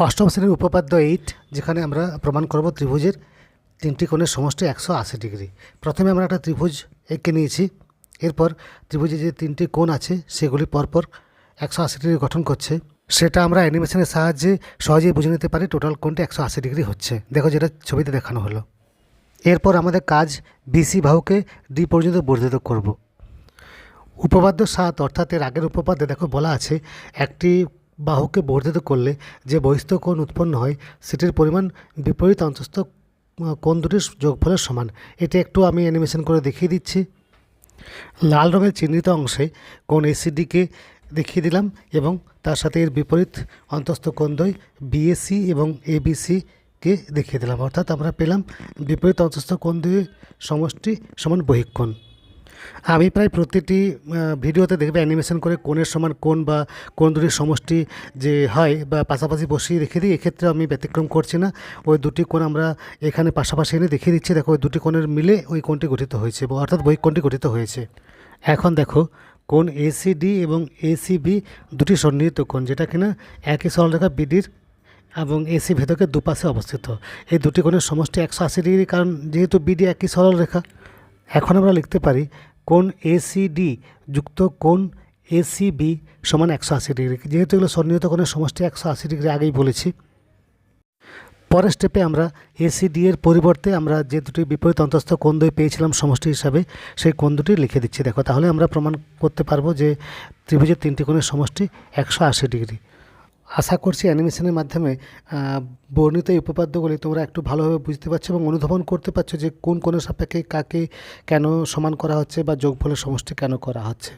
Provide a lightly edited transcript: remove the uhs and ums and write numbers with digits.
অষ্টম শ্রেণীর উপপাদ্য 8, যেখানে আমরা প্রমাণ করব ত্রিভুজের তিনটি কোণের সমষ্টি 180 ডিগ্রি। প্রথমে আমরা একটা ত্রিভুজ এঁকে নিয়েছি। এরপর ত্রিভুজে যে তিনটি কোণ আছে সেগুলি পরপর 180 ডিগ্রি গঠন করছে। সেটা আমরা অ্যানিমেশনের সাহায্যে সহজেই বুঝে নিতে পারি টোটাল কোণটি 180 ডিগ্রি হচ্ছে। দেখো যেটা ছবিতে দেখানো হলো। এরপর আমাদের কাজ বিসি বাহুকে ডি পর্যন্ত বর্ধিত করব। উপপাদ্য 7 অর্থাৎ এর আগের উপপাদ্যে দেখো বলা আছে একটি বাহুকে বর্ধিত করলে যে বহিস্থ কোণ উৎপন্ন হয় সেটির পরিমাণ বিপরীত অন্তস্থ কোণ দুটির যোগফলের সমান। এটা একটু আমি অ্যানিমেশন করে দেখিয়ে দিচ্ছি। লাল রঙের চিহ্নিত অংশে কোণ এসিডিকে দেখিয়ে দিলাম এবং তার সাথে এর বিপরীত অন্তস্থ কোণদ্বয় বিএসি এবং এবিসিকে দেখিয়ে দিলাম। অর্থাৎ আমরা পেলাম বিপরীত অন্তস্থ কোণদ্বয়ের সমষ্টি সমান বহিঃকোণ। আমি প্রায় প্রতিটি ভিডিওতে দেখবে অ্যানিমেশন করে কোণের সমান কোণ বা কোণ দুটির সমষ্টি যে হয় বা পাশাপাশি বসিয়ে রেখে দিই। এক্ষেত্রে আমি ব্যতিক্রম করছি না। ওই দুটি কোণ আমরা এখানে পাশাপাশি এনে দেখিয়ে দিচ্ছি। দেখো ওই দুটি কোণের মিলে ওই কোণটি গঠিত হয়েছে, অর্থাৎ বহিঃকোণটি গঠিত হয়েছে। এখন দেখো কোণ এসিডি এবং এসিবি দুটি সন্নিহিত কোণ, যেটা কিনা একই সরলরেখা বিডির এবং এসি ভেদকের দুপাশে অবস্থিত। এই দুটি কোণের সমষ্টি 180 ডিগ্রি, কারণ যেহেতু বিডি একই সরলরেখা। এখন আমরা লিখতে পারি কোণ এসিডি যুক্ত কোণ এসিবি সমান 180 ডিগ্রি। যেহেতু এগুলো সন্নিহিত কোণের সমষ্টি 180 ডিগ্রি আগেই বলেছি। পরের স্টেপে আমরা এসিডি এর পরিবর্তে আমরা যে দুটি বিপরীত অন্তস্থ কোণদ্বয় পেয়েছিলাম সমষ্টি হিসাবে সেই কোণ দুটি লিখে দিচ্ছি। দেখো তাহলে আমরা প্রমাণ করতে পারবো যে ত্রিভুজের তিনটি কোণের সমষ্টি 180 ডিগ্রি। আশা করছি অ্যানিমেশনের মাধ্যমে বর্ণিত এই উপপাদ্যগুলি তোমরা একটু ভালোভাবে বুঝতে পারছো এবং অনুধাবন করতে পারছো যে কোন কোণের সাপেক্ষে কাকে কেন সমান করা হচ্ছে বা যোগফলের সমষ্টি কেন করা হচ্ছে।